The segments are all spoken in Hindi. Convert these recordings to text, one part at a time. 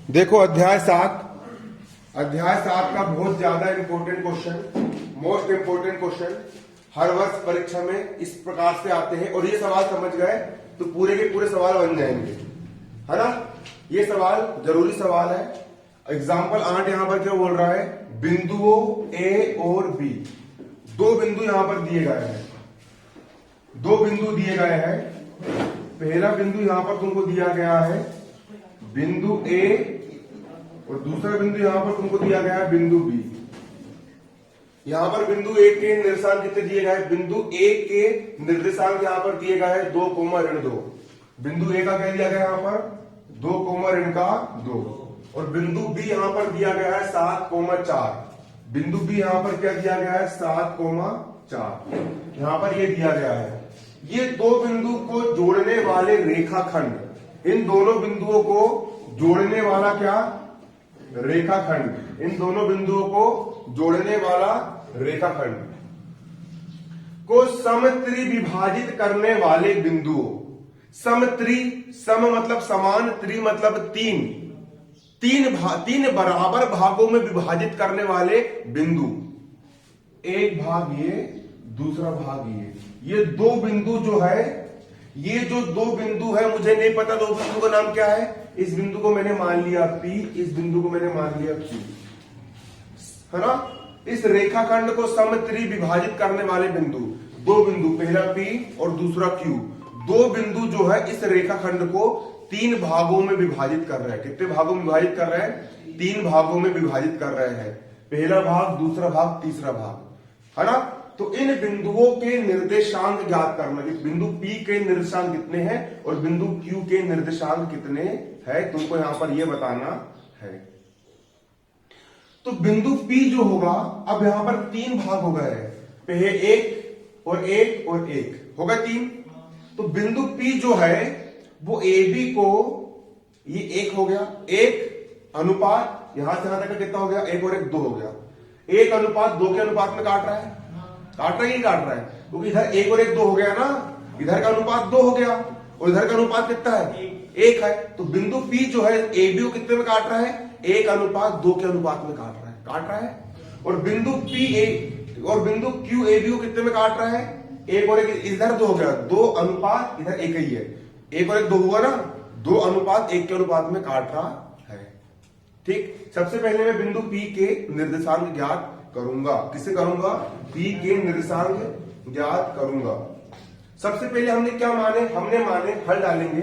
देखो अध्याय 7 का बहुत ज्यादा important question, most important question हर वर्ष परीक्षा में इस प्रकार से आते हैं। और ये सवाल समझ गए तो पूरे के पूरे सवाल बन जाएंगे, है ना। ये सवाल जरूरी सवाल है। एग्जाम्पल 8 यहां पर क्या बोल रहा है, बिंदुओं ए और बी, दो बिंदु यहां पर दिए गए हैं, दो बिंदु दिए गए हैं। पहला बिंदु यहां पर तुमको दिया गया है बिंदु ए और दूसरा बिंदु यहां पर तुमको दिया गया है बिंदु बी। यहां पर बिंदु ए के निर्देशांक कितने दिए गए हैं, बिंदु ए के निर्देशांक यहां पर दिए गए हैं 2,2। बिंदु ए का क्या दिया गया यहां पर 2,2 और बिंदु बी यहां पर दिया गया है 7,4। बिंदु बी यहां पर क्या दिया गया है 7,4, यहां पर ये दिया गया है। ये दो बिंदु को जोड़ने वाले रेखाखंड, इन दोनों बिंदुओं को जोड़ने वाला क्या रेखाखंड, इन दोनों बिंदुओं को जोड़ने वाला रेखाखंड को समत्रि विभाजित करने वाले बिंदुओं, समत्रि, सम मतलब समान, त्रि मतलब तीन बराबर भागों में विभाजित करने वाले बिंदु, एक भाग ये दूसरा भाग ये दो बिंदु जो है, ये जो दो बिंदु है, मुझे नहीं पता दो बिंदु का नाम क्या है। इस बिंदु को मैंने मान लिया P, इस बिंदु को मैंने मान लिया Q, है ना। इस रेखाखंड को समत्रि विभाजित करने वाले बिंदु, दो बिंदु, पहला P और दूसरा Q, दो बिंदु जो है इस रेखाखंड को 3 भागों में विभाजित कर रहे हैं। कितने भागों में विभाजित कर रहे हैं, 3 भागों में विभाजित कर रहे हैं। पहला भाग, दूसरा भाग, तीसरा भाग, है ना। तो इन बिंदुओं के निर्देशांक ज्ञात करना, कि बिंदु P के निर्देशांक कितने हैं और बिंदु Q के निर्देशांक कितने हैं, तुमको यहां पर यह बताना है। तो बिंदु P जो होगा, अब यहां पर 3 भाग हो गए हैं, पहले एक और एक और एक हो गए 3। तो बिंदु P जो है वो AB को, ये 1 हो गया, 1 अनुपात यहां से यहां तक कितना हो गया, 1 और 1 2 हो गया, 1 अनुपात 2 के अनुपात में काट रहा है, काट रहा है, काट रहा है, क्योंकि इधर 1 और 1 2 हो गया ना, इधर का अनुपात 2 हो गया और इधर का अनुपात कितना है 1 है। तो बिंदु P जो है AB को कितने में काट रहा है, 1 अनुपात 2 के अनुपात में काट रहा है। और बिंदु P और बिंदु Q AB को कितने में काट रहा है, 1 और 1, इधर 2 हो गया, 2 अनुपात इधर 1 ही है, 1 और 1 2 हुआ ना, 2 अनुपात 1 के अनुपात में काट रहा है। ठीक, सबसे पहले मैं बिंदु P के निर्देशांक ज्ञात करूंगा। किसे करूंगा, P के निर्देशांक ज्ञात करूंगा। सबसे पहले हमने क्या माने, हमने माने, हल डालेंगे,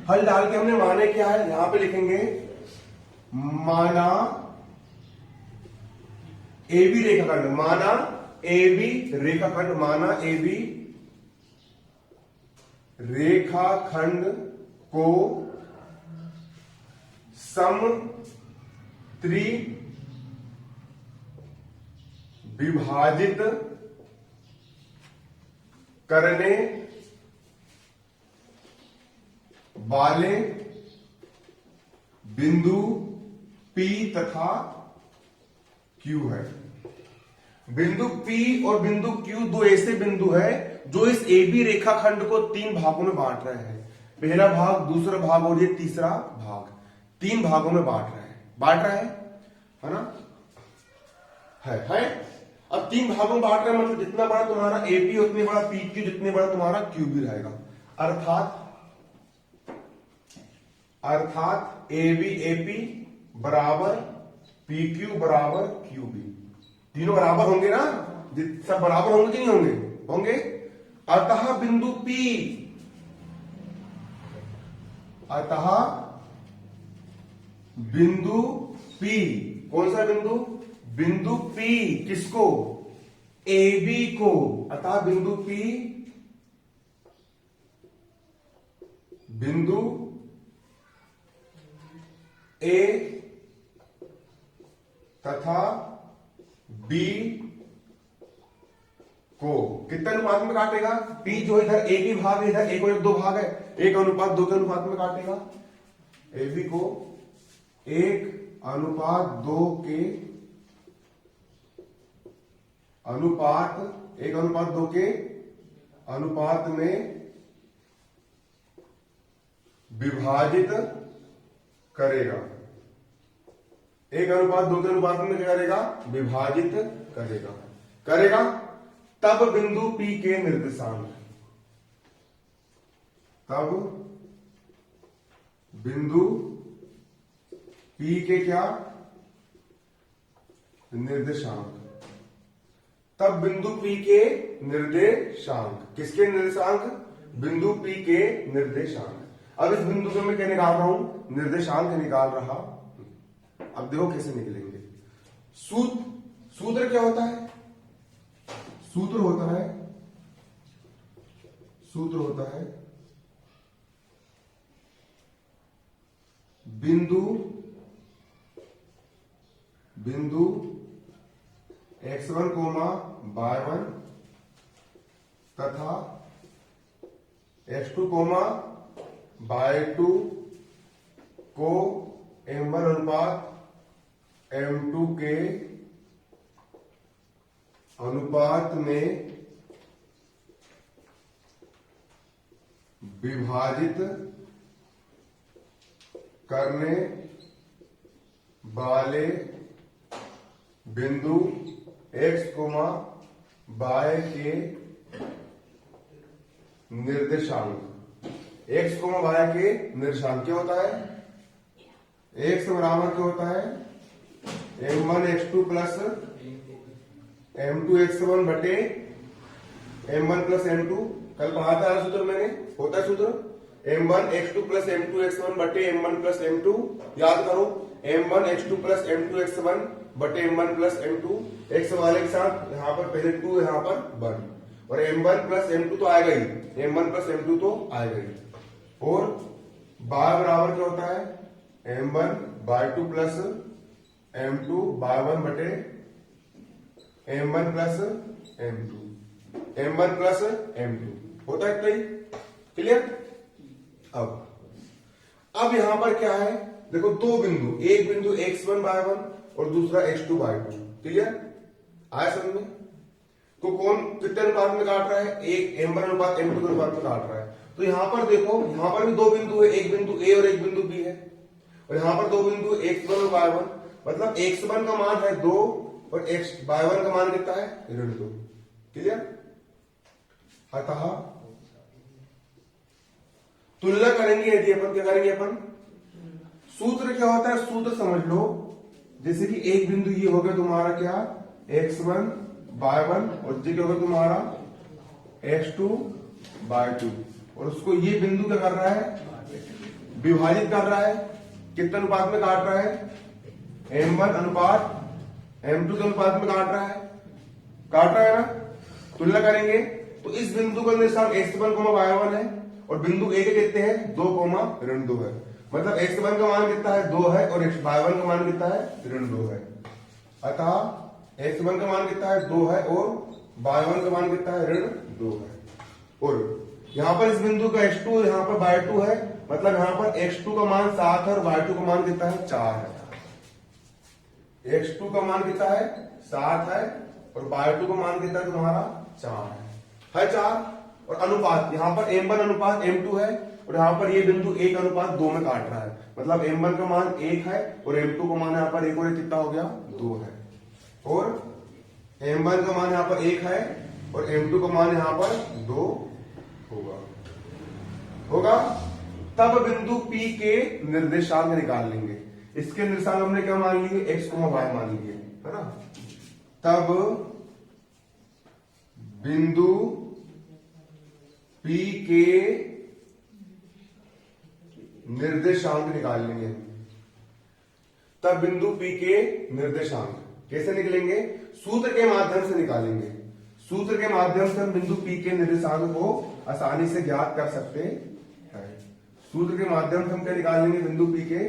हल डाल के हमने माने क्या है, यहां पे लिखेंगे माना AB रेखाखंड, माना AB रेखाखंड, माना AB रेखाखंड को समत्रि विभाजित करने वाले बिंदु P तथा Q है। बिंदु P और बिंदु Q दो ऐसे बिंदु है जो इस AB रेखाखंड को 3 भागों में बांट रहे हैं। पहला भाग, दूसरा भाग और ये तीसरा भाग, 3 भागों में बांट रहे हैं, है ना, है। अब 3 भागों में बांट रहे हैं, मतलब जितना बड़ा तुम्हारा AP उतने बड़ा PQ, जितने बड़ा तुम्हारा QB रहेगा। अर्थात AB AP बराबर PQ बराबर QB, तीनों बराबर होंगे ना, सब बराबर होंगे कि नहीं होंगे, होंगे। अतः बिंदु P, अतः बिंदु P, कौन सा बिंदु, बिंदु P किसको, AB को, अतः बिंदु P, बिंदु A तथा B को कितने अनुपात में काटेगा, P जो इधर एक ही भाग है, इधर 1 और 1 2 भाग है, 1 अनुपात 2 के अनुपात में काटेगा। AB को 1 अनुपात 2 के अनुपात, 1 अनुपात 2 के अनुपात में विभाजित करेगा, 1:2 के अनुपात में क्या करेगा, विभाजित करेगा, तब बिंदु P के निर्देशांक, तब बिंदु P के क्या निर्देशांक, तब बिंदु P के निर्देशांक, किसके निर्देशांक, बिंदु P के निर्देशांक। अब इस बिंदु को मैं क्या निकाल रहा हूं, निर्देशांक निकाल रहा। अब देखो कैसे निकलेंगे। सूत्र क्या होता है, सूत्र होता है बिंदु x1, y1 तथा x2, y2 को m1 अनुपात m2 के अनुपात में विभाजित करने वाले बिंदु x, y के निर्देशांक, x, y के निर्देशांक क्या होता है, x बराबर क्या होता है, m1 x2 plus m2 x1 बटे m1 प्लस m2, कल पढ़ा था सूत्र मैंने, होता है सूत्र m1 x2 plus m2 x1 बटे m1 प्लस m2, याद करो m1 x2 plus m2 x1 बटे m1 प्लस m2, x वाले के साथ यहाँ पर पहले 2, यहाँ पर 1, और m1 प्लस m2 तो आएगा ही, m1 प्लस m2 तो आएगा ही, और y बराबर क्या होता है, m1 y2 plus m2 y1 बटे m1 प्लस m2 होता है, इतना ही क्लियर। अब यहां पर क्या है, देखो दो बिंदु, एक बिंदु x1 y1 और दूसरा x2 y2, क्लियर आया समझ में। तो कौन कितने अनुपात में काट रहा है, एक m1 अनुपात m2 के अनुपात में काट रहा है। तो यहां पर देखो, यहां पर भी दो बिंदु है, एक बिंदु a और एक बिंदु b है, और यहां पर दो बिंदु x1 और y1, मतलब x1 का मान है 2 और y1 का मान कितना है, 2, क्लियर। अतः तुलना करेंगे, यदि अपन क्या करेंगे, अपन सूत्र क्या होता है, सूत्र समझ लो। जैसे कि एक बिंदु ये हो गया तुम्हारा क्या, x1 y1, और ये क्या होगा तुम्हारा x2 y2, और उसको ये बिंदु क्या कर रहा है, विभाजित कर रहा है, कितने अनुपात में काट रहा है, m1 अनुपात m2 के अनुपात में काट रहा है ना। तुलना करेंगे तो इस बिंदु का निर्देशांक x1, y1 है, और बिंदु a के कितने हैं, 2, 2 है, मतलब x1 का मान कितना है, 2 है, और y1 का मान कितना है, 2 है। अतः x1 का मान कितना है, 2 है, और y1 का मान कितना है, 2 है। और यहां पर इस बिंदु का x2, यहां पर y2 है, मतलब यहां पर x2 का मान 7 है और y2 का मान कितना है, 4 है। x2 का मान कितना है, 7 है, और y2 का मान कितना है तुम्हारा, 4 है 4। और अनुपात यहां पर m1 अनुपात m2 है, और यहां पर ये बिंदु 1 अनुपात 2 में काट रहा है, मतलब m1 का मान 1 है, और m2 का मान यहां पर 1 और 1 कितना हो गया, 2 है, और m1 का मान यहां पर 1 है, और m2 का मान यहां पर 2 होगा। तब बिंदु P के निर्देशांक निकाल लेंगे। इसके निर्देशांक हमने क्या मान लिए, x, y मान लिए, है ना। तब बिंदु P के निर्देशांक निकाल लेंगे। तब बिंदु P के निर्देशांक कैसे निकलेंगे, सूत्र के माध्यम से निकालेंगे। सूत्र के माध्यम से हम बिंदु P के निर्देशांक को आसानी से ज्ञात कर सकते हैं। सूत्र के माध्यम से हम क्या निकाल लेंगे, बिंदु P के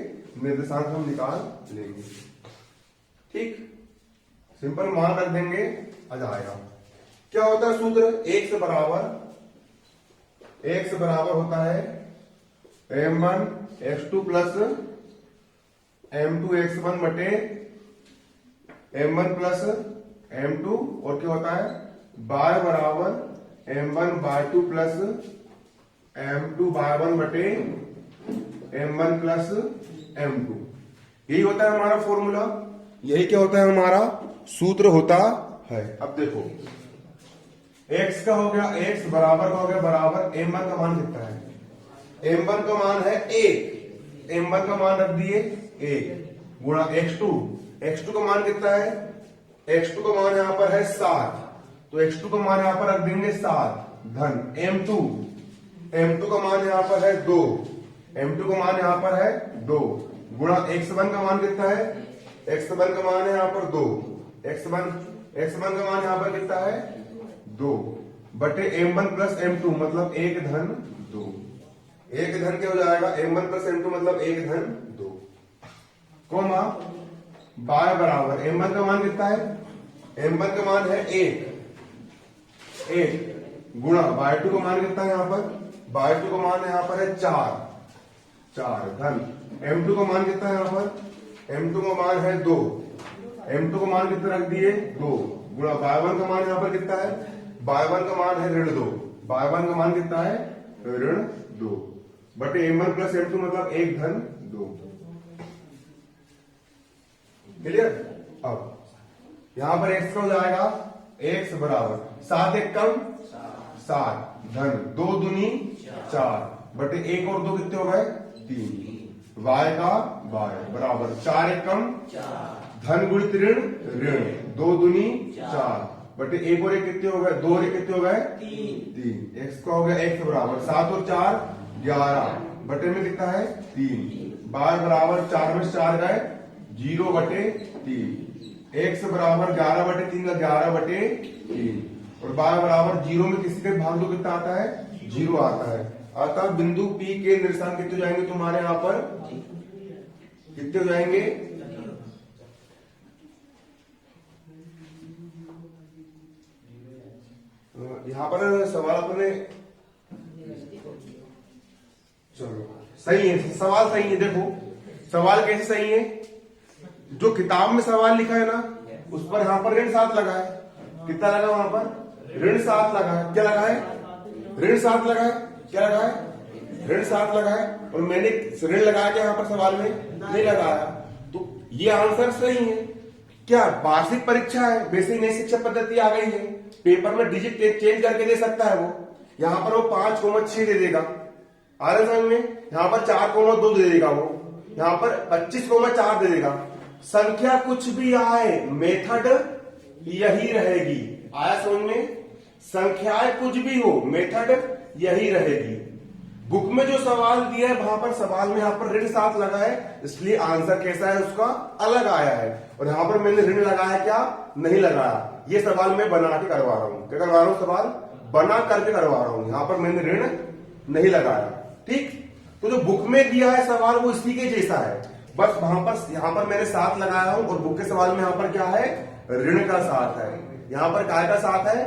निर्देशांक हम निकाल लेंगे। ठीक, सिंपल मान रख देंगे, आ जाएगा। क्या होता है सूत्र, x बराबर होता है m1 x2 plus m2 x1 बटे m1 प्लस m2, और क्या होता है y बराबर m1 y2 plus m2 y1 बटे m1 प्लस m2। यही होता है हमारा फॉर्मूला, यही क्या होता है हमारा सूत्र होता है। अब देखो x का हो गया, x बराबर का हो गया बराबर m1 का मान कितना है, m1 का मान है 1, m1 का मान रख दिए 1 गुणा x2 का मान कितना है, x2 का मान यहां पर है 7, तो x2 का मान यहां पर रख देंगे 7 धन m2 का मान यहां पर है 2, m2 का मान यहां पर है 2 गुणा x1 का मान कितना है, x1 का मान है यहां पर 2, x1 का मान यहां पर कितना है 2 बटे m1 प्लस m2 मतलब 1 धन 2, 1 धन क्या हो जाएगा, m1 प्लस m2 मतलब 1 धन 2 कोमा y बराबर m1 का मान कितना है, m1 का मान है 1 गुणा y2 का मान कितना है यहां पर, y2 का मान यहां पर है 4 धन m2 का मान कितना है यहां पर, m2 का मान है 2, m2 का मान कितना रख दिए 2 गुणा y1 का मान यहां पर कितना है, y1 का मान है ऋण 2, y1 का मान कितना है ऋण 2 बटे m1 प्लस m2 मतलब 1 धन 2। क्लियर। अब यहां पर x का हो जाएगा, x बराबर 7 1 कम 7 धन 2 दूनी 4 बटे 1 और 2 कितने हो गए 3, y का y बराबर 4 1 कम धन गुणित ऋण ऋण 2 दूनी 4 बटे 1 और 1 कितने हो गए, 2 और 1 कितने हो गए 3, x का हो गया x बराबर 7 और 4 11 बटे में कितना है 3, y बराबर 4 में 4 गए 0 बटे 3, x बराबर 11 बटे 3 का 11 बटे 3 और y बराबर 0 में किसी के भाग दो कितना आता है 0 आता है। अतः बिंदु P के निर्देशांक कितने जाएंगे तुम्हारे यहां पर, कितने हो जाएंगे, यहां पर सवाल अपने चलो सही है, सवाल सही है। देखो सवाल कैसे सही है, जो किताब में सवाल लिखा है ना उस पर यहां पर ऋण 7 लगा है, कितना लगा वहां पर ऋण 7 लगा है, क्या लगा है ऋण 7 लगा है, क्या लगा है ऋण 7 लगा है और मैंने ऋण लगाया क्या यहां पर सवाल में नहीं लगाया, तो ये आंसर सही है। क्या वार्षिक परीक्षा है, बेसिक नई शिक्षा पद्धति आ गई है, पेपर में डिजिट चेंज करके दे सकता है वो, यहां पर वो 5,6 दे देगा, आ रहा समझ में, यहां पर 4,2 दे देगा वो, यहां पर 25,4 दे देगा। संख्या कुछ भी आए मेथड यही रहेगी, आया समझ में, संख्याएं कुछ भी हो मेथड यही रहेगी। बुक में जो सवाल दिया है वहां पर सवाल में यहां पर ऋण 7 लगा है, इसलिए आंसर कैसा है उसका अलग आया है, और यहां पर मैंने ऋण लगाया क्या नहीं लगाया, ये सवाल मैं बना के करवा रहा हूं, क्या करवा रहा हूं, सवाल बना करके करवा रहा हूं, यहां पर मैंने ऋण नहीं लगाया। ठीक, तो जो बुक में दिया है सवाल वो इसी के जैसा है, बस वहां पर यहां पर मैंने 7 लगाया हूं और बुक के सवाल में यहां पर क्या है ऋण का 7 है, यहां पर काय का 7 है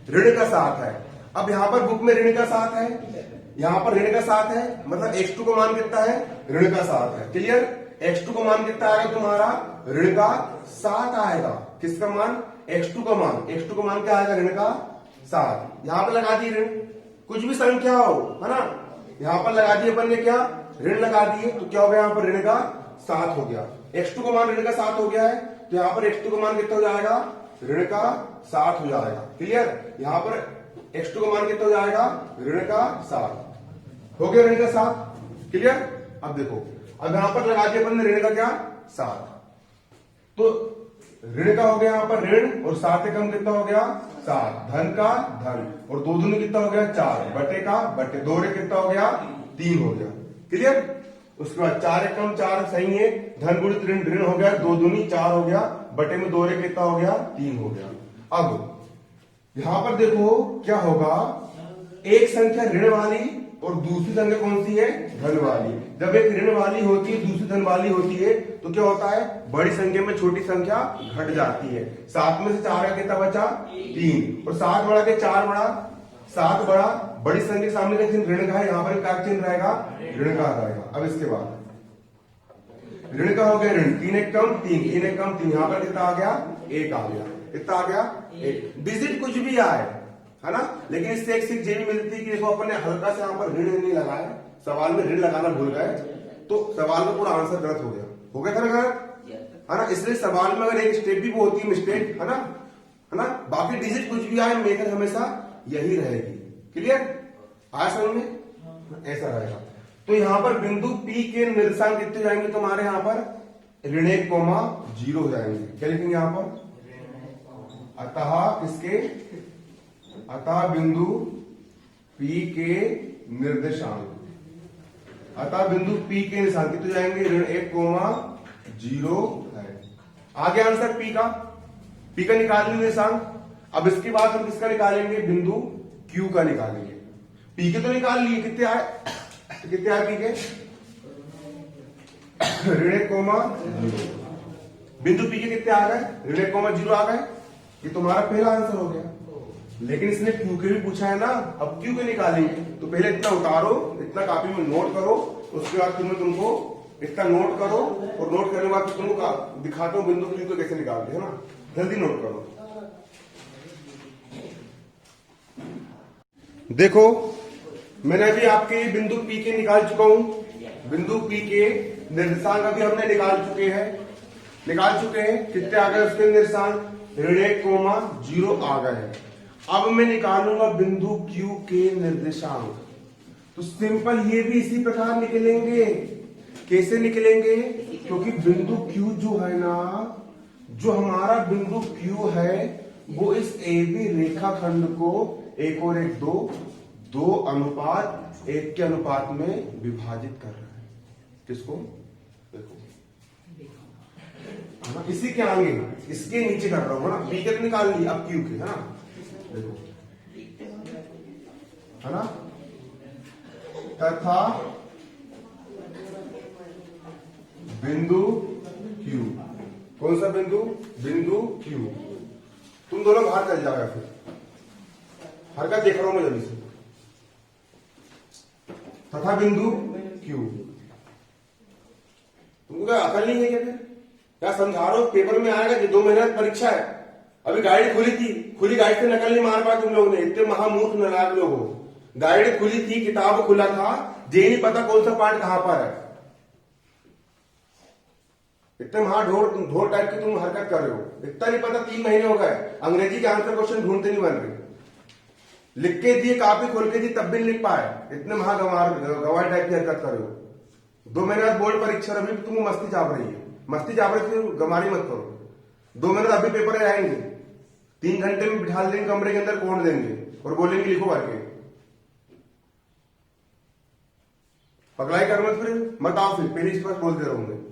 ऋण का 7 है। अब यहां पर बुक में ऋण का 7 है, यहां पर ऋण का 7 है, मतलब x2 का मान कितना है ऋण का 7 है। क्लियर, x2 का मान कितना आएगा तुम्हारा ऋण का 7 आएगा, किसका मान x2 का मान, x2 का मान क्या आएगा ऋण का 7। यहां पर लगा दी ऋण, कुछ भी संख्या हो है ना, यहां पर लगा दिए अपन ने क्या ऋण लगा दिए, तो क्या हो गया यहां पर ऋण का 7 हो गया, x2 का मान ऋण का 7 हो गया है, तो यहां पर x2 का मान कितना हो जाएगा ऋण का 7 हो जाएगा। क्लियर, यहां पर x2 का मान कितना हो जाएगा ऋण का 7 हो गया, ऋण का 7। क्लियर, अब देखो अब यहां पर लगा दिया अपन ने ऋण का क्या 7, तो ऋण का हो गया यहां पर ऋण और 7 से कम कितना हो गया 7, धन का धन और 2 दूनी कितना हो गया 4, बटे का बटे, 2 रे कितना हो गया 3 हो गया। क्लियर, उसके बाद 4 एक कम 4 सही है, धन गुणित ऋण ऋण हो गया, 2 दूनी 4 हो गया, बटे में 2 रे कितना हो गया 3 हो गया। अब यहां पर देखो क्या होगा, एक संख्या ऋण वाली और दूसरी संख्या कौन सी है धन वाली। जब एक ऋण वाली होती है दूसरी धन वाली होती है तो क्या होता है बड़ी संख्या में छोटी संख्या घट जाती है। 7 में से 4 का कितना बचा 3, और 7 बढ़ा के 4 बढ़ा 7 बढ़ा, बड़ी संख्या के सामने का चिन्ह ऋण का है, यहाँ पर क्या चिन्ह रहेगा ऋण का रहेगा। अब इसके बाद ऋण का हो गया ऋण, 3 एक कम 3, 3 एक कम 3, यहाँ पर कितना आ गया 1 आ गया, कितना आ गया 1। डिजिट कुछ भी आए है ना, लेकिन इससे एक सीख ये भी मिलती है कि देखो अपन ने हल्का से यहाँ पर ऋण नहीं लगाया, सवाल में ऋण लगाना भूल गए तो सवाल का पूरा आंसर गलत हो गया था ना गलत, है ना। इसलिए सवाल में अगर एक स्टेप भी वो होती है मिस्टेक, है ना, बाकी डिजिट कुछ भी आए मेथड हमेशा यही रहेगी। क्लियर, आया समझ में? ऐसा रहेगा। तो यहां पर बिंदु P के निर्देशांक कितने जाएंगे तुम्हारे यहाँ पर? ऋण 1, 0 हो जाएंगे। क्या लिखेंगे यहां पर? अतः बिंदु P के निर्देशांक, बिंदु P के निर्देशांक कितने जाएंगे? ऋण 1, 0 है। आगे आंसर P का निकाल लेंगे निर्देशांक। अब इसके बाद हम किसका निकालेंगे? बिंदु Q का निकालेंगे। P के तो निकाल लिए, कितने आए P के? ऋण 1, 0। बिंदु P के कितने आ गए? ऋण 1, 0 आ गए। ये तुम्हारा पहला आंसर हो गया। लेकिन इसने Q के भी पूछा है ना, अब Q के निकालेंगे तो पहले इतना उतारो, इतना कॉपी में नोट करो, उसके बाद तुमको इतना नोट करो, और नोट करने के बाद तुमको दिखाता हूं बिंदु Q को कैसे निकालते, है ना। जल्दी नोट करो। देखो मैंने अभी आपके बिंदु P के निकाल चुका हूं। बिंदु P के निर्देशांक अभी हमने निकाल चुके हैं। कितने आ गए उसके निर्देशांक? ऋण 1, 0 आ गए हैं। अब मैं निकालूंगा बिंदु Q के निर्देशांक। तो सिंपल ये भी इसी प्रकार निकलेंगे। कैसे निकलेंगे? क्योंकि बिंदु Q जो है ना, जो हमारा बिंदु Q है वो इस AB रेखाखंड को 1 और 1, 2 अनुपात 1 के अनुपात में विभाजित कर रहा है। किसको? देखो, है ना, इसी के आगे, इसके नीचे कर रहा हूं, है ना। P के तो निकाल ली, अब Q के, है ना। देखो, है ना, तथा बिंदु Q। कौन सा बिंदु? बिंदु Q। तुम दोनों बाहर चल जाओ, फिर हरकत देख रहा हूं मैं जल्दी से। तथा बिंदु Q। तुमको क्या अकल नहीं है क्या समझा रहा हूं? पेपर में आएगा कि 2 महीने परीक्षा है। अभी गाइड खुली थी, खुली गाइड से नकल नहीं मार पाए तुम लोग ने। इतने महामूर्ख नालायक लोग हो। गाइड खुली थी, किताब खुला था, ये नहीं पता कौन सा पार्ट कहां पर है। इतने ढोर टाइप की तुम हरकत कर रहे हो। इतना नहीं पता, 3 महीने हो गए अंग्रेजी के आंसर क्वेश्चन ढूंढते नहीं बन रहे। लिख के दिए, कापी खोल के दी, तब भी नहीं लिख पाए। इतने गवार टाइप की हरकत कर रहे हो। 2 महीने बाद बोर्ड परीक्षा, अभी तुम मस्ती चाप रही है। मस्ती चाप रही थी, गमारी मत करो। 2 महीने अभी पेपर आएंगे, 3 घंटे में बिठा देंगे कमरे के अंदर, कोड देंगे और बोलेंगे लिखो करके। पगलाई कर मत, फिर मत आओ, फिर पहले इस पर बोलते रहूंगे।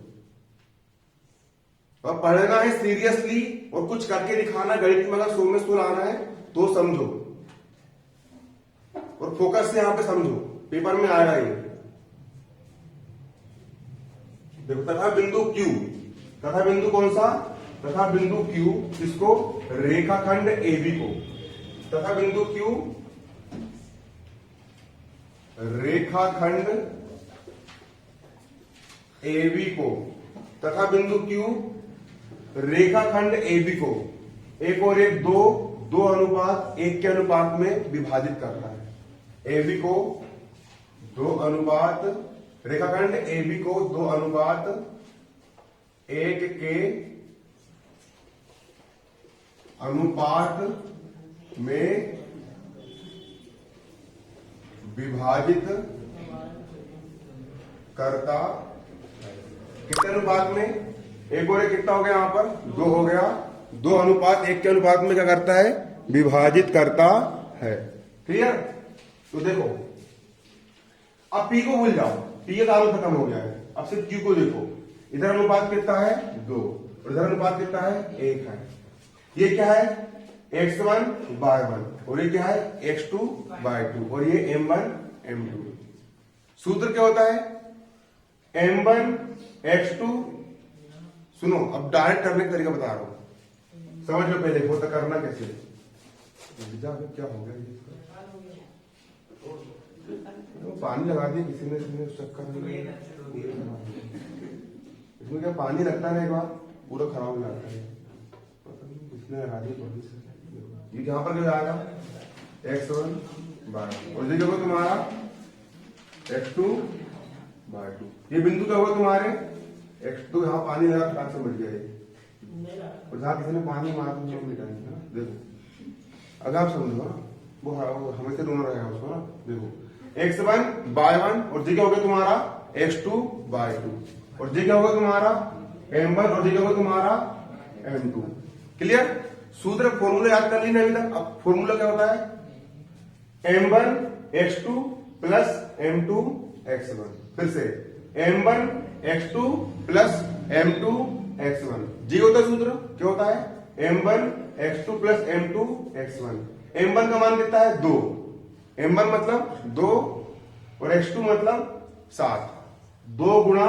अब पढ़ना है सीरियसली और कुछ करके दिखाना। गणित में अगर 100 में 100 लाना है तो समझो और फोकस से यहां पे समझो, पेपर में आएगा ये। देखो, तथा बिंदु Q, तथा बिंदु कौन सा? तथा बिंदु Q, इसको रेखाखंड AB को, तथा बिंदु Q रेखाखंड AB को, तथा बिंदु Q रेखाखंड AB को 1 और 1, 2 अनुपात 1 के अनुपात में विभाजित कर रहा है। AB को 2 अनुपात, रेखाखंड AB को 2 अनुपात 1 के अनुपात में विभाजित करता। कितने अनुपात में? 1 और 1 कितना हो गया यहां पर? 2 हो गया। 2 अनुपात 1 के अनुपात में क्या करता है? विभाजित करता है। क्लियर? तो देखो, अब P को भूल जाओ, P का काम खत्म हो गया है। अब सिर्फ Q को देखो। इधर अनुपात कितना है? 2, और इधर अनुपात कितना है? 1 है। ये क्या है? x1 y1, और ये क्या है? x2 y2, और ये m1 m2। सूत्र क्या होता है? m1 x2। सुनो, अब डायरेक्ट करने का तरीका बता रहा हूं, समझ लो पहले होता करना कैसे। क्या हो गया तो पानी लगा दिया किसी ने चक्कर में। इसमें क्या पानी लगता है, एक बार पूरा खराब हो जाता है। किसने लगा दिया? ये कहां पर क्या आएगा? x1 y, और देखो तुम्हारा x2/2। ये बिंदु क्या होगा तुम्हारे x2, यहाँ पानी लगा फटाक से मिट गया ये, और जहाँ किसी ने पानी मारा तो मिटाएंगे ना। देखो अगर आप समझो ना, वो हमेशा दोनों रहेगा उसको ना। देखो x1/1 और जी क्या होगा तुम्हारा x2/2, और जी क्या होगा तुम्हारा m1 और जी क्या होगा तुम्हारा m2। क्लियर? सूत्र फॉर्मूला याद कर ली ना अभी तक। अब फॉर्मूला क्या होता है m1 x2 plus m2 x1। फिर से m1 x2 plus m2 x1। जी होता है सूत्र, क्या होता है m1 x2 plus m2 x1। m1 का मान कितना है 2, m1 मतलब 2 और x2 मतलब 7। 2 गुणा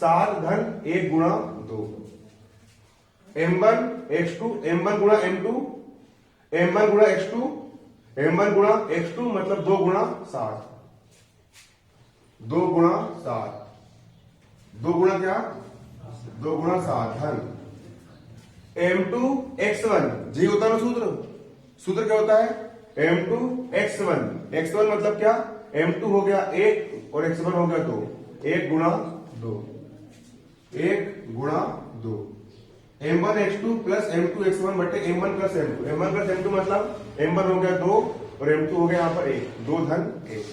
7 धन 1 गुणा 2। m1 x2, m1 गुणा m2, m1 गुणा x2, m1 गुणा x2 मतलब 2 गुणा 7। 2 गुणा 7, 2 गुणा क्या 2 गुणा 7 धन m2 x1। जी होता है ना सूत्र, सूत्र क्या होता है m2 x1। x1 मतलब क्या m2 हो गया 1 और x1 हो गया 2। 1 गुणा 2, 1 गुणा 2। m1 x2 plus m2 x1 बटे m1 plus m2। m1 plus m2 मतलब m1 हो गया 2 और m2 हो गया यहाँ पर 1। 2 धन 1,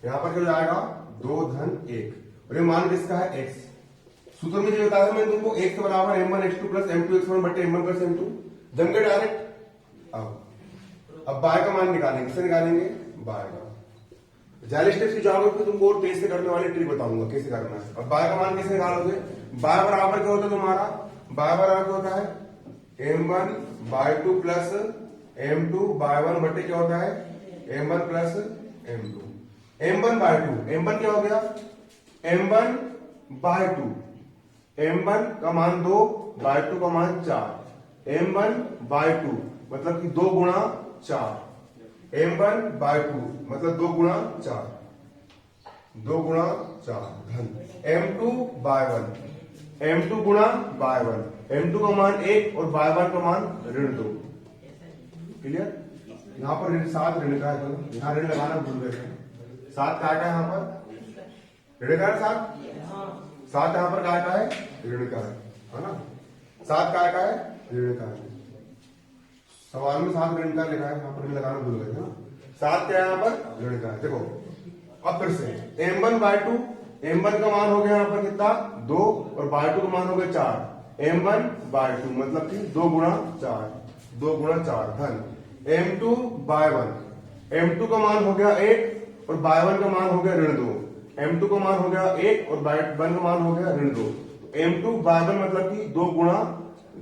यहाँ पर क्या हो जाएगा 2 धन 1, और ये मान किसका है x। सूत्र में जो बताया मैंने तुमको x बराबर m1 x2 plus m2 x1 बटे m1 प्लस m2। जमके डायरेक्ट। अब बाय का मान निकालेंगे, किससे निकालेंगे बाय का। ज्यादा स्टेप्स की जाओगे तो तुमको और तेज से करने वाली ट्रिक बताऊंगा कैसे करना है। अब बाय का मान कैसे निकालोगे, बाय बराबर क्या होता है तुम्हारा, बाय बराबर क्या होता है m1/2 प्लस m2/1 बटे क्या होता है m1 plus m2। m1/2, m1 क्या हो गया m1/2, m1 का मान 2/2 का मान 4। m1/2 मतलब कि 2 गुणा 4। m1/2 मतलब 2 गुणा 4, 2 गुणा 4 धन m2/1, m2 गुणा y1। m2 का मान 1 और y1 का मान -2। क्लियर? यहाँ पर 7 ऋण का है, यहाँ ऋण लगाना भूल गए। 7 का है यहाँ पर ऋण का है, 7 यहाँ पर काय का है ऋण का है ना। 7 काय का है ऋण का है। सवाल में 7 ऋण का लिखा है, यहाँ पर ऋण लगाना भूल गए ना। 7 क्या है यहाँ पर ऋण का है। देखो अब फिर से m1/2, m1 का मान हो गया यहाँ पर कितना 2 और y2 का मान हो गया 4। m1/2 मतलब कि 2 गुणा 4, 2 गुणा 4 धन m2/1। m2 का मान हो गया 1 और y1 का मान हो गया -2। m2 का मान हो गया 1 और y1 का मान हो गया -2। m2/1 मतलब कि 2 गुणा,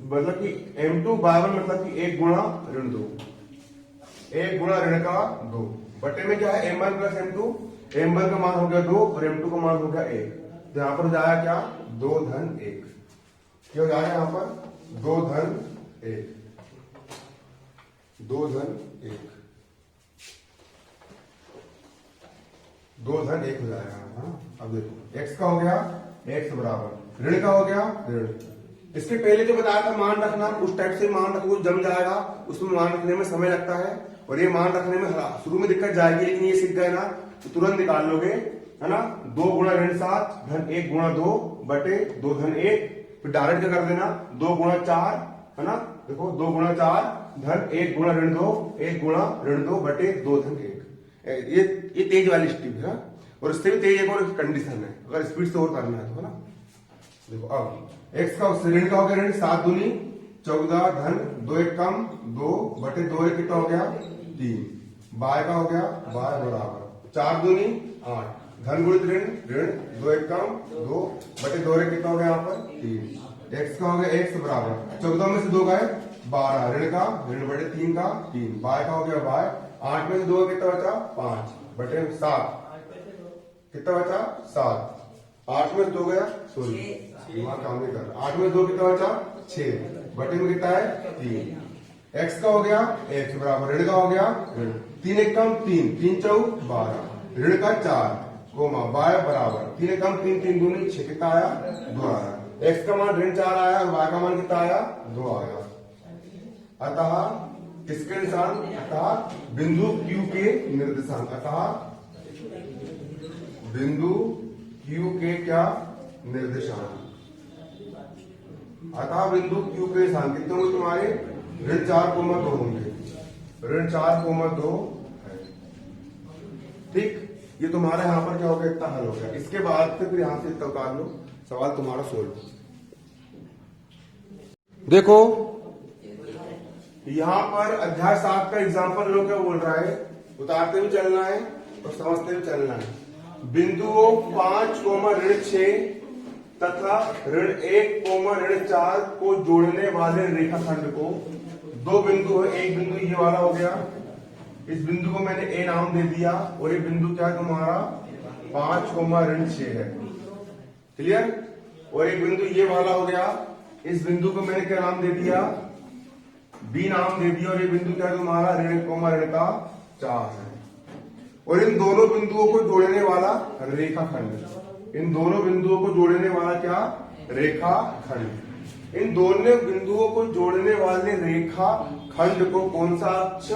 मतलब कि m2/1 मतलब कि 1 गुणा -2, 1 गुणा ऋण का 2 बटे में क्या है m1 प्लस m2। m1 का मान हो गया 2 और m2 का मान हो गया 1, तो यहां पर हो जाएगा क्या 2 धन 1। क्या हो जाएगा यहां पर 2 धन 1, 2 धन 1, 2 धन 1 हो जाएगा। अब देखो x का हो गया x बराबर ऋण का हो गया ऋण। इसके पहले जो बताया था मान रखना, उस टाइप से मान रखो जम जाएगा, उसमें मान रखने में समय लगता है और ये मान रखने में शुरू में दिक्कत जाएगी, लेकिन ये सीख गए ना तो तुरंत निकाल लोगे, है ना। 2 गुणा ऋण 7 धन 1 गुणा 2 बटे 2 धन 1। फिर डायरेक्ट क्या कर देना 2 गुणा 4, है ना। देखो 2 गुणा 4 धन 1 गुणा ऋण 2, 1 गुणा ऋण 2 बटे 2 धन 1। ये तेज वाली स्टेप है, और इससे भी तेज एक और कंडीशन है, अगर स्पीड से और करना है तो, है ना। देखो अब x का ऋण का हो गया ऋण 7 दूनी 14 धन 2 1 कम 2 बटे 2 1 कितना हो गया 3। y का हो गया y बराबर 4 दूनी 8 धन गुणित ऋण ऋण 2 1 कम 2 बटे 2 1 कितना हो गया यहाँ पर 3। x का हो गया x बराबर 14 में से 2 गए 12 ऋण का ऋण बटे 3 का 3। y का हो गया y 8 में से 2 कितना बचा 5 बटे 7 कितना बचा 7। 8 में 2 गया सॉरी दिमाग काम नहीं कर रहा। 8 में 2 कितना बचा 6 बटे में कितना है 3। x का हो गया x बराबर ऋण का हो गया ऋण 3 1 कम 3 3 4 12 ऋण का 4 कोमा y बराबर 3 1 कम 3 3 दूनी 6 कितना आया 2 आया। x का मान ऋण 4 आया और y का मान कितना आया 2 आया। अतः किसके निशान, अतः बिंदु Q के निर्देशांक, अतः बिंदु Q के क्या निर्देशांक। अतः बिंदु Q के स्थान कितने होंगे तुम्हारे, ऋण 4,2 होंगे, ऋण 4,2 है। ठीक, ये तुम्हारा यहां पर क्या हो गया, इतना हल हो गया। इसके बाद फिर यहां से इतना उतार लो, सवाल तुम्हारा सोल्व। देखो यहां पर अध्याय 7 का एग्जाम्पल लोग क्या बोल रहा है, उतारते हुए चलना है और समझते हुए चलना है। बिंदुओं 5, ऋण 6 तथा ऋण 1, ऋण 4 को जोड़ने वाले रेखाखंड को, दो बिंदु है, एक बिंदु ये वाला हो गया, इस बिंदु को मैंने ए नाम दे दिया, और ये बिंदु क्या है तुम्हारा 5, ऋण 6 है। क्लियर। और एक बिंदु ये वाला हो गया, इस बिंदु को मैंने क्या नाम दे दिया, बी नाम दे दिया, और ये बिंदु क्या है तुम्हारा ऋण का 4 है। और इन दोनों बिंदुओं को जोड़ने वाला रेखाखंड, इन दोनों बिंदुओं को जोड़ने वाला क्या, रेखाखंड। इन दोनों बिंदुओं को जोड़ने वाले रेखाखंड को कौन सा अक्ष,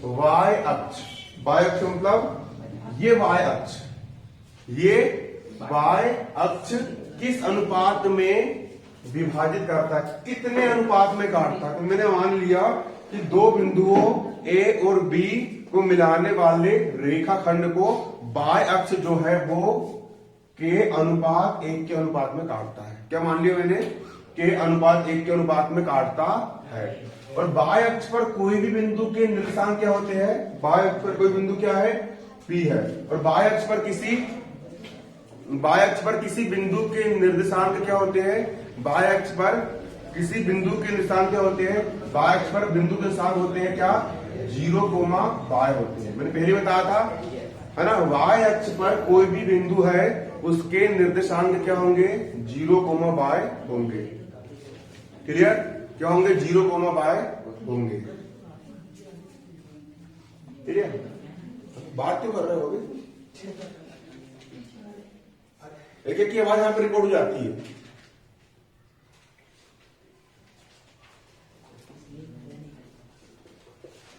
वाय अक्ष। वाय अक्ष मतलब ये वाय अक्ष, ये वाय अक्ष किस अनुपात में विभाजित करता है, कितने अनुपात में काटता है। तो मैंने मान लिया कि दो बिंदुओं ए और बी को मिलाने वाले रेखाखंड को बाय अक्ष जो है वो के अनुपात 1 के अनुपात में काटता है। क्या मान लिया मैंने, के अनुपात 1 के अनुपात में काटता है। और बाय अक्ष पर कोई भी बिंदु के निर्देशांक क्या होते हैं, बाय अक्ष पर कोई बिंदु क्या है, पी है। और बाय अक्ष पर किसी बिंदु के निर्देशांक क्या होते हैं, बाय अक्ष पर किसी बिंदु के निर्देशांक क्या होते हैं, बाय अक्ष पर बिंदु के निर्देशांक होते हैं क्या, 0, बाय होते हैं। मैंने पहले बताया था, है ना। वाय अक्ष पर कोई भी बिंदु है उसके निर्देशांक क्या होंगे, 0, बाय होंगे। क्लियर, क्या होंगे, 0, बाय होंगे। क्लियर, बात क्यों कर रहे हो, एक एक की आवाज यहां पर रिकॉर्ड हो जाती है।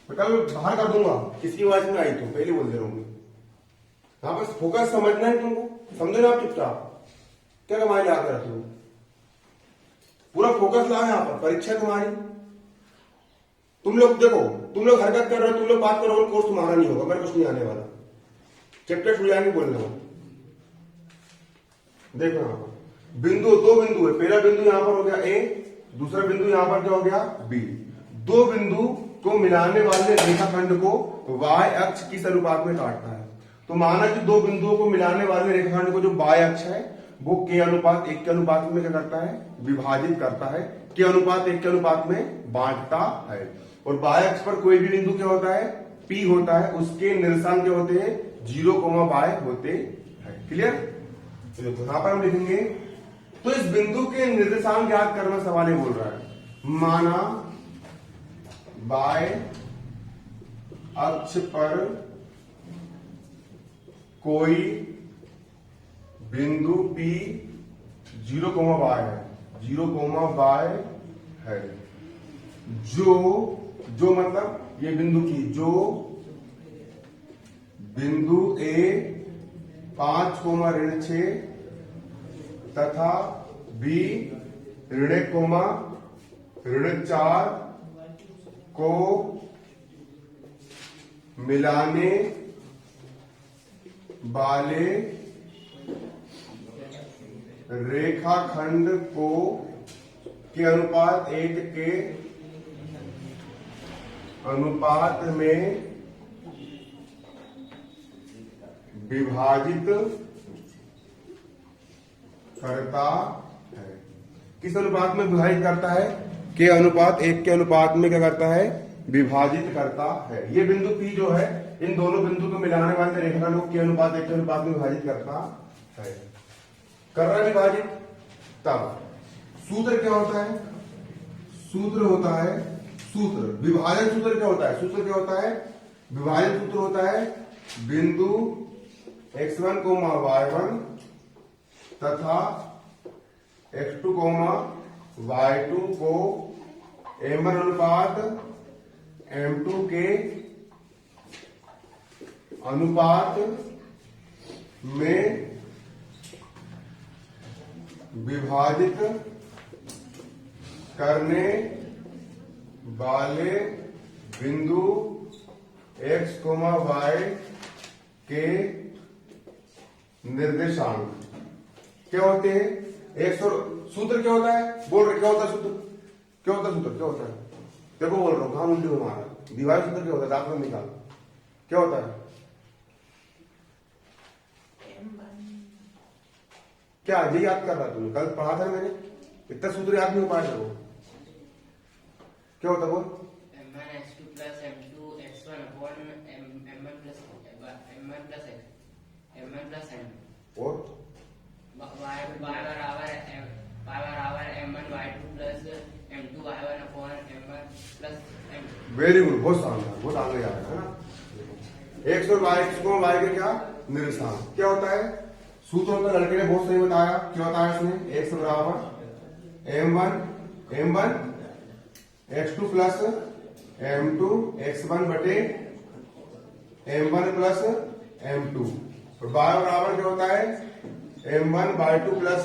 कल बाहर कर दूंगा, किसकी आवाज में आई तुम पहले बोल दे रहा हूँ। यहाँ पर फोकस समझना है तुमको, समझो ना आप चुपचाप, क्या कमाई याद रख लो, पूरा फोकस लाओ यहाँ पर, परीक्षा तुम्हारी। तुम लोग देखो, तुम लोग हरकत कर रहे हो, तुम लोग बात कर रहे हो, कोर्स तुम्हारा नहीं होगा, मेरे कुछ नहीं आने वाला, चैप्टर छुड़ जाएंगे बोलने वाला। देखो यहाँ पर बिंदु, दो बिंदु है, पहला बिंदु यहाँ पर हो गया ए, दूसरा बिंदु यहाँ पर क्या हो गया बी। दो बिंदु को मिलाने वाले रेखाखंड को वाय अक्ष किस अनुपात में काटता है। तो माना कि दो बिंदुओं को मिलाने वाले रेखाखंड को जो वाय अक्ष है वो के अनुपात 1 के अनुपात में क्या करता है, विभाजित करता है, के अनुपात 1 के अनुपात में बांटता है। और वाय अक्ष पर कोई भी बिंदु क्या होता है, पी होता है, उसके निर्देशांक क्या होते हैं, 0, बाय होते हैं। क्लियर। तो यहां पर हम लिखेंगे, तो इस बिंदु के निर्देशांक याद करना सवाल ये बोल रहा है। माना बाय अक्ष पर कोई बिंदु P 0, बाय है, 0, बाय है, जो मतलब ये बिंदु की, जो बिंदु A 5, ऋण 6 तथा B ऋण 1, ऋण 4 को मिलाने वाले रेखाखंड को के अनुपात 1 के अनुपात में विभाजित करता है। किस अनुपात में विभाजित करता है, के अनुपात 1 के अनुपात में क्या करता है, विभाजित करता है। ये बिंदु P जो है इन दोनों बिंदु को मिलाने वाले रेखाखंड को के अनुपात 1 के अनुपात में विभाजित करता है। कर रहा है विभाजित। तब सूत्र क्या होता है, सूत्र होता है, सूत्र विभाजन सूत्र क्या होता है, सूत्र क्या होता है, विभाजन सूत्र होता है बिंदु x1, y1 तथा x2, y2 को m1 अनुपात m2 के अनुपात में विभाजित करने वाले बिंदु x, y के निर्देशांक क्या होते हैं? एक सूत्र क्या होता है? बोल रहे क्या होता है सूत्र? क्या होता है सूत्र? क्या होता है? देखो बोल रहा हूं, कहां उल्टी घुमा रहा है। दीवार सूत्र क्या होता है? दाखिल निकाल, क्या होता है? क्या ये याद कर रहा है? तुमने कल पढ़ा था मैंने, इतना सूत्र याद नहीं हो पाया देखो। क्या होता है बोल? m1 x2 plus m2 x1 upon m1 plus m1 plus x m1 plus m और y बराबर m1 y2 plus m2 y1 upon m1 plus m2। Very good, बहुत शानदार, बहुत आगे जा रहा है ना। एक्स और वाई के क्या निर्देशांक क्या होता है? सूत्र होता है, लड़के ने बहुत सही बताया। क्या बताया इसने? एक्स बराबर m1 x2 plus m2 x1 बटे m1 प्लस m2 और y बराबर क्या होता है? m1 y2 plus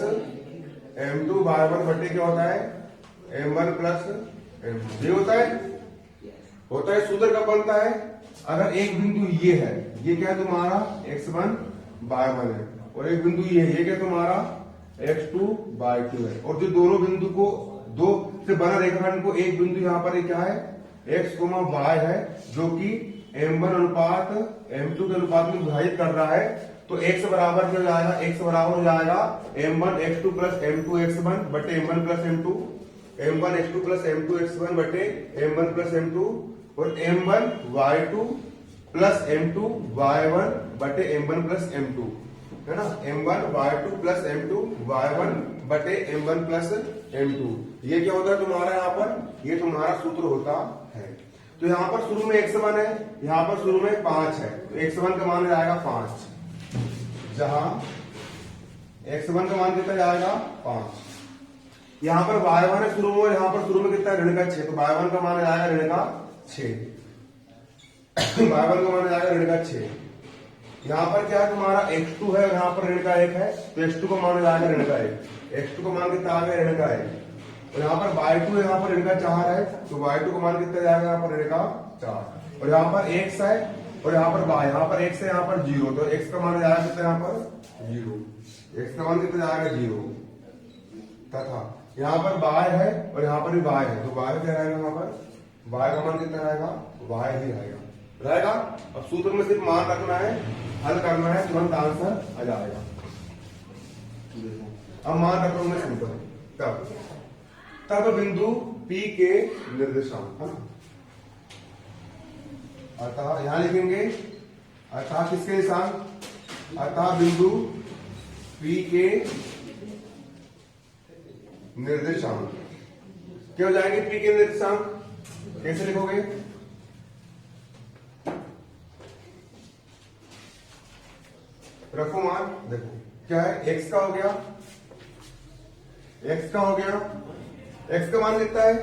m2 y1 बटे क्या होता है? m1 plus m2। ये होता है सूत्र का बनता है। अगर एक बिंदु ये है, ये क्या है तुम्हारा? x1 y1 है, और एक बिंदु ये है, ये क्या तुम्हारा? x2 y2 है। और जो दोनों बिंदु को दो से बना रेखाखंड को एक बिंदु यहाँ पर क्या है? x, y है, जो कि m1 अनुपात m2 के अनुपात में विभाजित कर रहा है। तो x बराबर क्या हो जाएगा? x बराबर हो जाएगा m1 x2 plus m2 x1 बटे m1 plus m2, m1 x2 plus m2 x1 बटे m1 प्लस m2 और m1 y2 plus m2 y1 बटे m1 प्लस m2, है ना। m1 y2 plus m2 y1 बटे m1 प्लस m2। ये क्या होता है तुम्हारा? यहाँ पर ये तुम्हारा सूत्र होता है। तो यहाँ पर शुरू में x1 है, यहाँ पर शुरू में 5 है, तो x1 का मान जाएगा 5, जहां x1 का मान कितना जाएगा? 5। यहाँ पर y1 है शुरू में, यहाँ पर शुरू में कितना? ऋण का 6, तो y1 का मान जाएगा ऋण का 6 y1 का मान जाएगा ऋण का 6। यहाँ पर क्या है तुम्हारा? x2 है, यहाँ पर ऋण का 1 है, तो x2 का मान जाएगा ऋण का 1, x2 का मान कितना आ गया? ऋण का 1। और यहाँ पर y2 है, यहाँ पर ऋण का 4 है, तो y2 का मान कितना जाएगा? यहाँ पर ऋण का 4। और यहाँ पर x है और यहाँ पर y, यहाँ पर x है, यहाँ पर 0, तो x का मान जाएगा कितना? यहाँ पर 0, x का मान कितना जाएगा? 0। तथा यहाँ पर y है और यहाँ पर भी y है, तो y क्या रहेगा? यहाँ पर y का मान कितना रहेगा? y ही रहेगा। अब सूत्र में सिर्फ मान रखना है, हल करना है, तुरंत आंसर आ जाएगा। अब मान रखो मैं सिंपल, तब बिंदु P के निर्देशांक, है ना। अतः यहां लिखेंगे, अतः किसके निशान? अतः बिंदु P के निर्देशांक क्या हो जाएंगे? P के निर्देशांक कैसे लिखोगे? रखो मान, देखो क्या है? x का हो गया, x का हो गया, x का मान कितना है?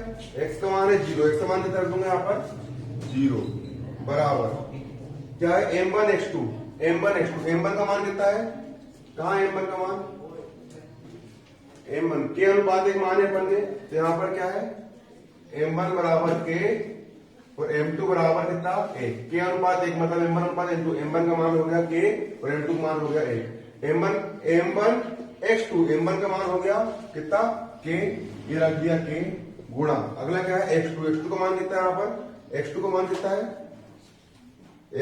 x का मान है 0, x का मान कितना रख दूंगा यहाँ पर? 0 बराबर क्या है? m1 x2 m1 का मान कितना है? कहाँ है m1 का मान? m1 के अनुपात एक मान है अपन ने, तो यहाँ पर क्या है? m1 बराबर k और m2 बराबर कितना? 1। के अनुपात 1 मतलब m1 अनुपात m1 का मान हो गया k और m2 का मान हो गया 1। m1 x2 m1 का मान हो गया कितना? k, ये रख दिया k गुणा, अगला क्या है? x2 का मान कितना है? यहाँ पर x2 का मान कितना है?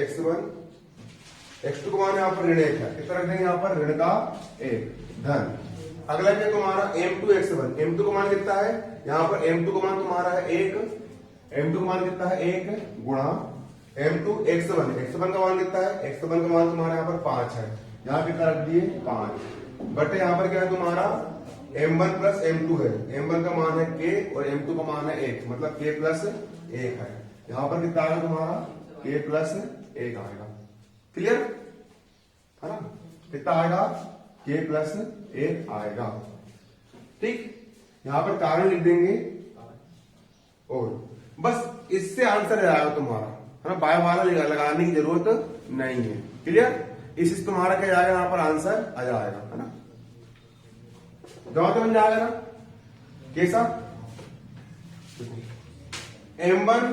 x2 का मान यहाँ पर ऋण 1 है, कितना रख देंगे यहाँ पर? ऋण का 1 धन। अगला क्या तुम्हारा? m2 x1, m2 का मान कितना है? यहाँ पर m2 का मान तुम्हारा है 1, m2 का मान कितना है? 1 गुणा m2 x1 का मान कितना है? x1 का मान तुम्हारा यहाँ पर 5 है, यहाँ कितना रख दिए? 5 बटे यहाँ पर क्या है तुम्हारा? m1 प्लस m2 है, m1 का मान है k और m2 का मान है 1, मतलब k प्लस 1 है। यहाँ पर कितना आएगा तुम्हारा? k प्लस 1 आएगा। क्लियर है ना? कितना आएगा? k प्लस 1 आएगा। ठीक, यहां पर कारण लिख देंगे और बस इससे आंसर आएगा तुम्हारा, है ना। बाय वाला लगाने की जरूरत नहीं है। क्लियर? इससे तुम्हारा क्या जाएगा यहाँ पर आंसर आ जाएगा, है ना। जवाब तो बन जाएगा ना कैसा, m1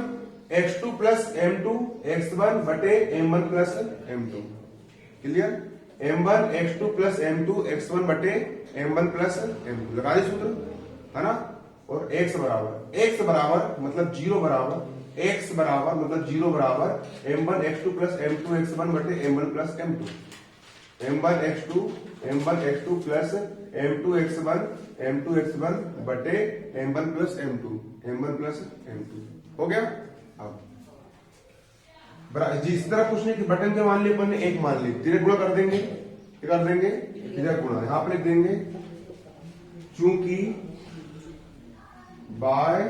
x2 plus m2 x1 बटे m1 plus m2। Clear, m1 x2 plus m2 x1 बटे m1 प्लस m2 लगा दी सूत्र, है ना। और x बराबर मतलब 0 बराबर, x बराबर मतलब 0 बराबर m1 x2 plus m2 x1 बटे m1 plus m2। m1 x2 plus m2 x1 बटे m1 प्लस m2 हो गया। अब जी इस तरह पूछने की बटन के मान लिए अपन ने एक मान ली, धीरे गुणा कर देंगे, क्या कर देंगे इधर गुणा, यहां पर लिख देंगे चूंकि बाय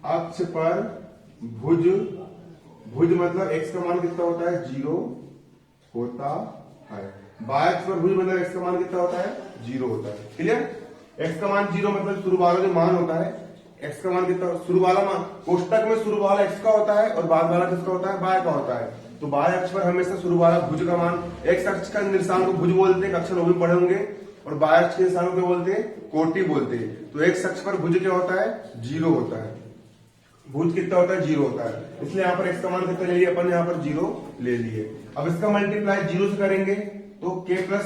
अक्ष पर भुज मतलब x का मान कितना होता है 0 होता है, बाय अक्ष पर भुज मतलब x का मान कितना होता है 0 होता है। क्लियर, x का मान 0 मतलब शुरू वाला जो मान होता है, x का मान कितना, शुरू वाला मान कोष्टक में शुरू वाला x का होता है और बाद वाला किसका होता है बाय का होता है। तो बाय अक्ष पर हमेशा शुरू वाला भुज का मान, x अक्ष का निर्देशांक को भुज बोलते हैं, अक्षर वो भी पढ़े होंगे, और बाय अक्ष के निर्देशांक को बोलते हैं कोटि बोलते हैं। तो x अक्ष पर भुज क्या होता है 0 होता है, भुज कितना होता है 0 होता है, इसलिए यहाँ पर x का मान कितना ले लिया अपन, यहाँ पर 0 ले लिए। अब इसका मल्टीप्लाई 0 से करेंगे तो k प्लस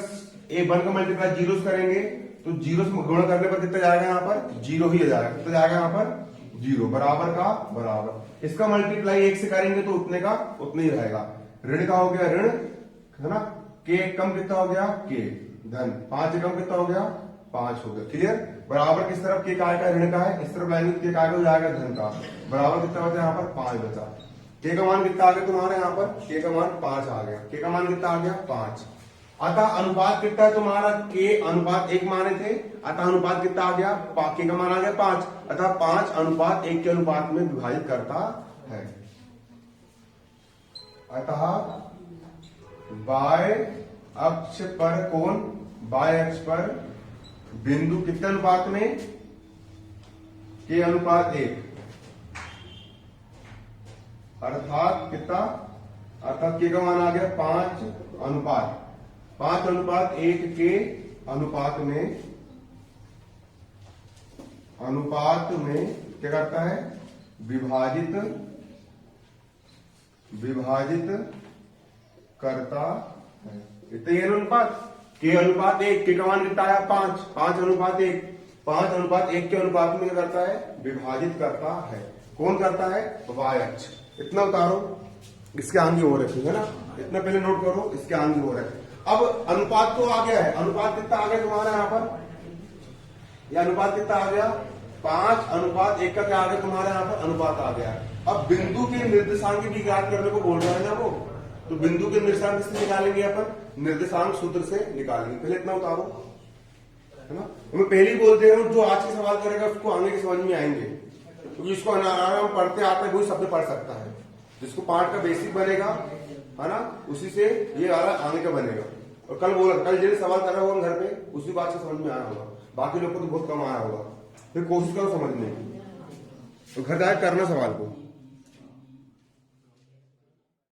a1 का मल्टीप्लाई 0 से करेंगे तो 0 से गुणा करने पर कितना जाएगा, यहाँ पर 0 ही आ जाएगा, कितना जाएगा यहाँ पर 0 बराबर का बराबर। इसका मल्टीप्लाई 1 से करेंगे तो उतने का उतना ही रहेगा, ऋण का हो गया ऋण, है ना, k कम कितना हो गया k धन, 5 कम कितना हो गया 5 हो गया। क्लियर, बराबर किस तरफ के काय का ऋण का है, इस तरफ लाएंगे के काय का हो जाएगा धन का, बराबर कितना बचा यहाँ पर 5 बचा। के का मान कितना आ गया तुम्हारे यहाँ पर, के का मान 5 आ गया, के का मान कितना आ गया 5। अतः अनुपात कितना है तुम्हारा, के अनुपात 1 माने थे, अतः अनुपात कितना आ गया, के का मान आ गया 5, अतः 5 अनुपात 1 के अनुपात में विभाजित करता है। अतः बाय अक्ष पर कोण, बाय अक्ष पर बिंदु कितने अनुपात में, के अनुपात 1, अर्थात कितना, अर्थात के का मान आ गया 5 अनुपात 1 के अनुपात में क्या करता है, विभाजित करता है। इतने अनुपात के अनुपात 1, के का मान कितना आया 5 अनुपात 1 के अनुपात में क्या करता है, विभाजित करता है। कौन करता है, वाय अक्ष। इतना उतारो, इसके आगे हो रखे है ना, इतना पहले नोट करो, इसके आगे हो रहे। अब अनुपात तो आ गया है, अनुपात कितना आ गया तुम्हारा यहाँ पर, यह अनुपात कितना आ गया 5 अनुपात 1 का क्या आ गया तुम्हारे यहाँ पर अनुपात आ गया। अब बिंदु के निर्देशांक की ज्ञात करने को बोल रहा है ना वो, तो बिंदु के निर्देशांक किससे निकालेंगे अपन, निर्देशांक सूत्र से निकालेंगे। पहले इतना उतारो, है ना, मैं पहले ही बोलते हैं जो आज के सवाल करेगा उसको आगे के समझ में आएंगे, क्योंकि इसको आराम पढ़ते आते वही शब्द पढ़ सकता है, जिसको पाठ का बेसिक बनेगा, है ना, उसी से ये वाला आगे का बनेगा। और कल जिन सवाल कर रहा होगा घर पे उसी बात से समझ में आया होगा, बाकी लोग को तो बहुत कम आया होगा। फिर कोशिश करो समझने की, तो घर जाकर करना सवाल को।